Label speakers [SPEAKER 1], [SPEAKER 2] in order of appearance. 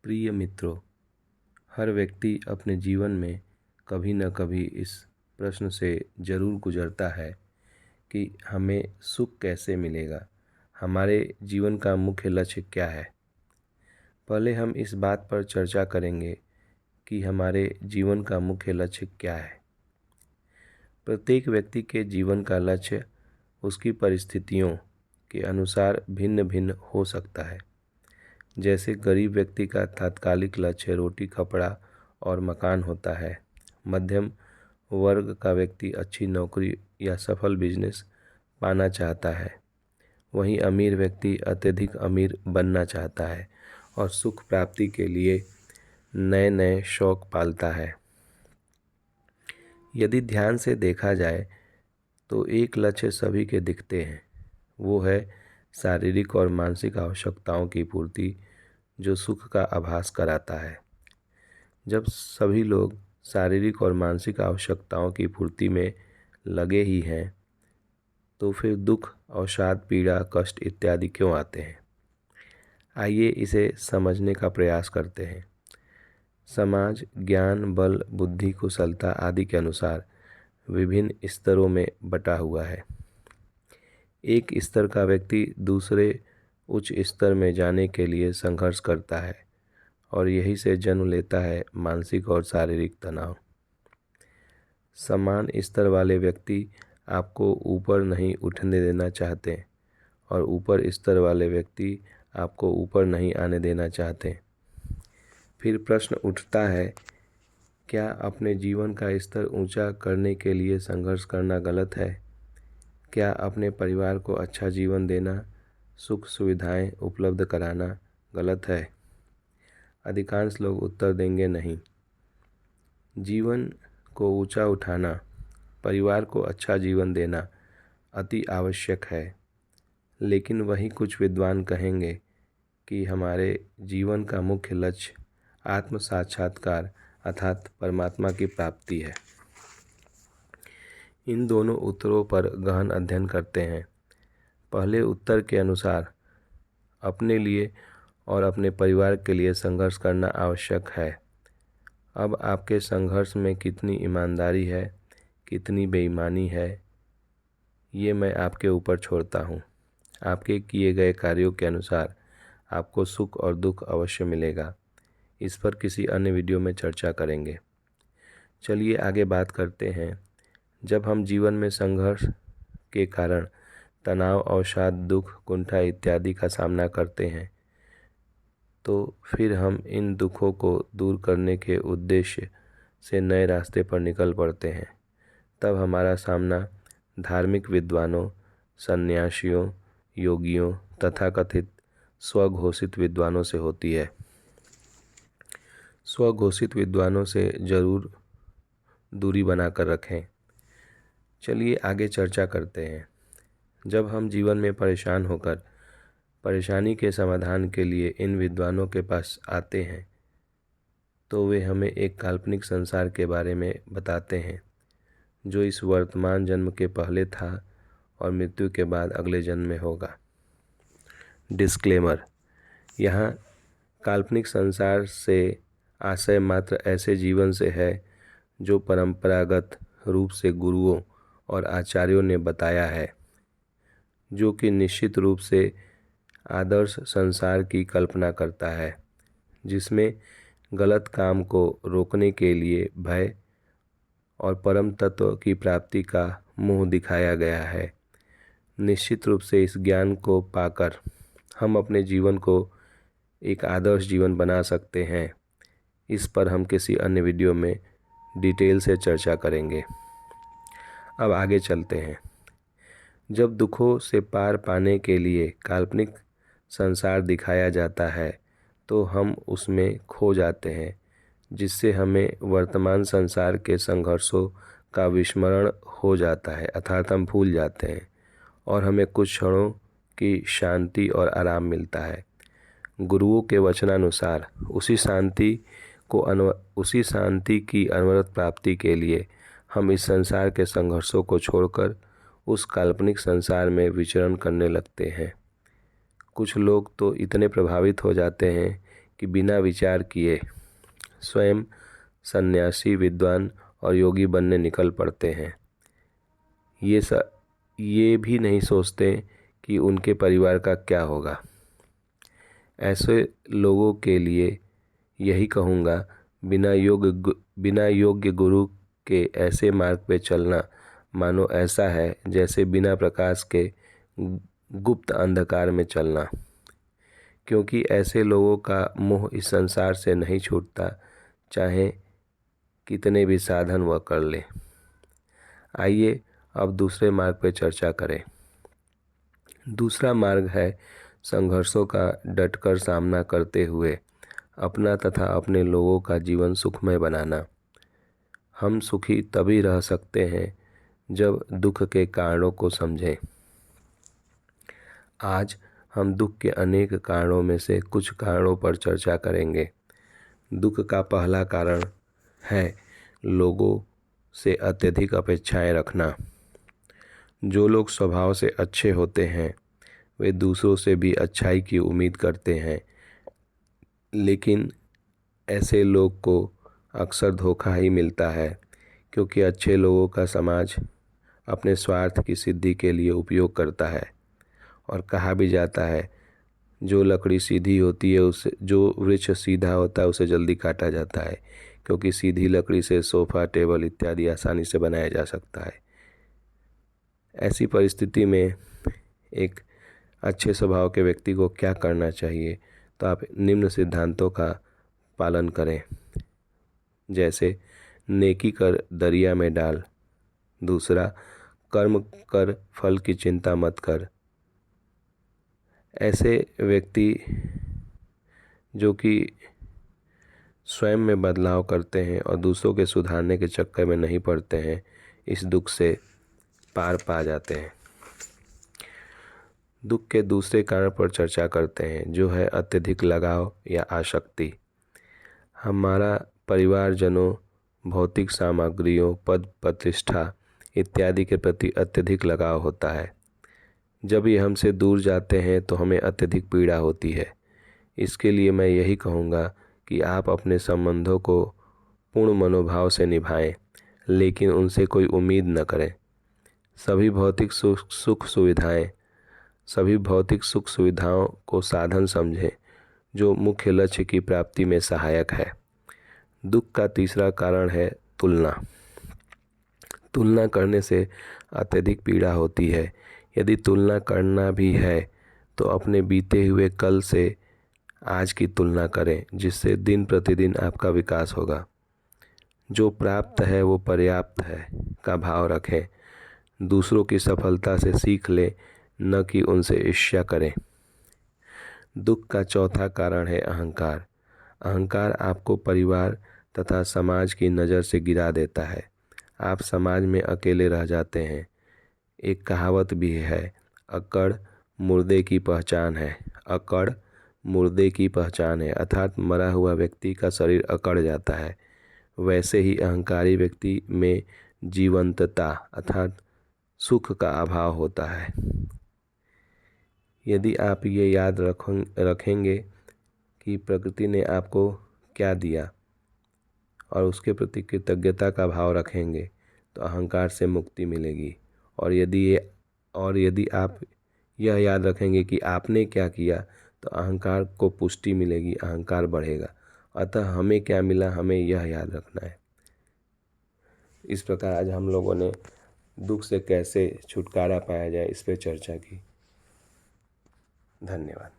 [SPEAKER 1] प्रिय मित्रों, हर व्यक्ति अपने जीवन में कभी न कभी इस प्रश्न से ज़रूर गुजरता है कि हमें सुख कैसे मिलेगा, हमारे जीवन का मुख्य लक्ष्य क्या है। पहले हम इस बात पर चर्चा करेंगे कि हमारे जीवन का मुख्य लक्ष्य क्या है। प्रत्येक व्यक्ति के जीवन का लक्ष्य उसकी परिस्थितियों के अनुसार भिन्न भिन्न हो सकता है। जैसे गरीब व्यक्ति का तात्कालिक लक्ष्य रोटी, कपड़ा और मकान होता है। मध्यम वर्ग का व्यक्ति अच्छी नौकरी या सफल बिजनेस पाना चाहता है। वहीं अमीर व्यक्ति अत्यधिक अमीर बनना चाहता है और सुख प्राप्ति के लिए नए नए शौक पालता है। यदि ध्यान से देखा जाए तो एक लक्ष्य सभी के दिखते हैं, वो है शारीरिक और मानसिक आवश्यकताओं की पूर्ति, जो सुख का आभास कराता है। जब सभी लोग शारीरिक और मानसिक आवश्यकताओं की पूर्ति में लगे ही हैं, तो फिर दुख, अवसाद, पीड़ा, कष्ट इत्यादि क्यों आते हैं? आइए इसे समझने का प्रयास करते हैं। समाज ज्ञान, बल, बुद्धि, कुशलता आदि के अनुसार विभिन्न स्तरों में बटा हुआ है। एक स्तर का व्यक्ति दूसरे उच्च स्तर में जाने के लिए संघर्ष करता है और यही से जन्म लेता है मानसिक और शारीरिक तनाव। समान स्तर वाले व्यक्ति आपको ऊपर नहीं उठने देना चाहते और ऊपर स्तर वाले व्यक्ति आपको ऊपर नहीं आने देना चाहते। फिर प्रश्न उठता है, क्या अपने जीवन का स्तर ऊंचा करने के लिए संघर्ष करना गलत है? क्या अपने परिवार को अच्छा जीवन देना, सुख सुविधाएं उपलब्ध कराना गलत है? अधिकांश लोग उत्तर देंगे नहीं। जीवन को ऊंचा उठाना, परिवार को अच्छा जीवन देना अति आवश्यक है, लेकिन वही कुछ विद्वान कहेंगे कि हमारे जीवन का मुख्य लक्ष्य आत्म साक्षात्कार अर्थात परमात्मा की प्राप्ति है। इन दोनों उत्तरों पर गहन अध्ययन करते हैं। पहले उत्तर के अनुसार अपने लिए और अपने परिवार के लिए संघर्ष करना आवश्यक है। अब आपके संघर्ष में कितनी ईमानदारी है, कितनी बेईमानी है, ये मैं आपके ऊपर छोड़ता हूँ। आपके किए गए कार्यों के अनुसार आपको सुख और दुख अवश्य मिलेगा। इस पर किसी अन्य वीडियो में चर्चा करेंगे। चलिए आगे बात करते हैं। जब हम जीवन में संघर्ष के कारण तनाव, अवसाद, दुख, कुंठा इत्यादि का सामना करते हैं, तो फिर हम इन दुखों को दूर करने के उद्देश्य से नए रास्ते पर निकल पड़ते हैं। तब हमारा सामना धार्मिक विद्वानों, सन्यासियों, योगियों, तथाकथित स्वघोषित विद्वानों से होती है। स्वघोषित विद्वानों से जरूर दूरी बनाकर रखें। चलिए आगे चर्चा करते हैं। जब हम जीवन में परेशान होकर परेशानी के समाधान के लिए इन विद्वानों के पास आते हैं, तो वे हमें एक काल्पनिक संसार के बारे में बताते हैं, जो इस वर्तमान जन्म के पहले था और मृत्यु के बाद अगले जन्म में होगा। डिस्क्लेमर: यहाँ काल्पनिक संसार से आशय मात्र ऐसे जीवन से है जो परंपरागत रूप से गुरुओं और आचार्यों ने बताया है, जो कि निश्चित रूप से आदर्श संसार की कल्पना करता है, जिसमें गलत काम को रोकने के लिए भय और परम तत्व की प्राप्ति का मुंह दिखाया गया है। निश्चित रूप से इस ज्ञान को पाकर हम अपने जीवन को एक आदर्श जीवन बना सकते हैं। इस पर हम किसी अन्य वीडियो में डिटेल से चर्चा करेंगे। अब आगे चलते हैं। जब दुखों से पार पाने के लिए काल्पनिक संसार दिखाया जाता है, तो हम उसमें खो जाते हैं, जिससे हमें वर्तमान संसार के संघर्षों का विस्मरण हो जाता है, अर्थात हम भूल जाते हैं और हमें कुछ क्षणों की शांति और आराम मिलता है। गुरुओं के वचनानुसार उसी शांति की अनवरत प्राप्ति के लिए हम इस संसार के संघर्षों को छोड़कर उस काल्पनिक संसार में विचरण करने लगते हैं। कुछ लोग तो इतने प्रभावित हो जाते हैं कि बिना विचार किए स्वयं सन्यासी, विद्वान और योगी बनने निकल पड़ते हैं। ये भी नहीं सोचते कि उनके परिवार का क्या होगा। ऐसे लोगों के लिए यही कहूँगा, बिना योग्य गुरु के ऐसे मार्ग पे चलना मानो ऐसा है जैसे बिना प्रकाश के गुप्त अंधकार में चलना, क्योंकि ऐसे लोगों का मोह इस संसार से नहीं छूटता, चाहे कितने भी साधन वह कर ले। आइए अब दूसरे मार्ग पे चर्चा करें। दूसरा मार्ग है संघर्षों का डटकर सामना करते हुए अपना तथा अपने लोगों का जीवन सुखमय बनाना। हम सुखी तभी रह सकते हैं जब दुख के कारणों को समझें। आज हम दुख के अनेक कारणों में से कुछ कारणों पर चर्चा करेंगे। दुख का पहला कारण है लोगों से अत्यधिक अपेक्षाएं रखना। जो लोग स्वभाव से अच्छे होते हैं वे दूसरों से भी अच्छाई की उम्मीद करते हैं, लेकिन ऐसे लोग को अक्सर धोखा ही मिलता है, क्योंकि अच्छे लोगों का समाज अपने स्वार्थ की सिद्धि के लिए उपयोग करता है। और कहा भी जाता है, जो लकड़ी सीधी होती है उसे, जो वृक्ष सीधा होता है उसे जल्दी काटा जाता है, क्योंकि सीधी लकड़ी से सोफ़ा, टेबल इत्यादि आसानी से बनाया जा सकता है। ऐसी परिस्थिति में एक अच्छे स्वभाव के व्यक्ति को क्या करना चाहिए, तो आप निम्न सिद्धांतों का पालन करें। जैसे नेकी कर दरिया में डाल। दूसरा, कर्म कर फल की चिंता मत कर। ऐसे व्यक्ति जो कि स्वयं में बदलाव करते हैं और दूसरों के सुधारने के चक्कर में नहीं पड़ते हैं, इस दुख से पार पा जाते हैं। दुख के दूसरे कारण पर चर्चा करते हैं, जो है अत्यधिक लगाव या आसक्ति। हमारा परिवारजनों, भौतिक सामग्रियों, पद प्रतिष्ठा इत्यादि के प्रति अत्यधिक लगाव होता है। जब ये हमसे दूर जाते हैं तो हमें अत्यधिक पीड़ा होती है। इसके लिए मैं यही कहूँगा कि आप अपने संबंधों को पूर्ण मनोभाव से निभाएं, लेकिन उनसे कोई उम्मीद न करें। सभी भौतिक सुख सुविधाओं को साधन समझें, जो मुख्य लक्ष्य की प्राप्ति में सहायक है। दुख का तीसरा कारण है तुलना। तुलना करने से अत्यधिक पीड़ा होती है। यदि तुलना करना भी है तो अपने बीते हुए कल से आज की तुलना करें, जिससे दिन प्रतिदिन आपका विकास होगा। जो प्राप्त है वो पर्याप्त है का भाव रखें। दूसरों की सफलता से सीख लें, न कि उनसे ईर्ष्या करें। दुख का चौथा कारण है अहंकार। अहंकार आपको परिवार तथा समाज की नज़र से गिरा देता है। आप समाज में अकेले रह जाते हैं। एक कहावत भी है, अकड़ मुर्दे की पहचान है। अकड़ मुर्दे की पहचान है, अर्थात मरा हुआ व्यक्ति का शरीर अकड़ जाता है। वैसे ही अहंकारी व्यक्ति में जीवंतता अर्थात सुख का अभाव होता है। यदि आप ये याद रखेंगे कि प्रकृति ने आपको क्या दिया और उसके प्रति कृतज्ञता का भाव रखेंगे, तो अहंकार से मुक्ति मिलेगी। और यदि आप यह याद रखेंगे कि आपने क्या किया, तो अहंकार को पुष्टि मिलेगी, अहंकार बढ़ेगा। अतः हमें क्या मिला, हमें यह याद रखना है। इस प्रकार आज हम लोगों ने दुख से कैसे छुटकारा पाया जाए इस पर चर्चा की। धन्यवाद।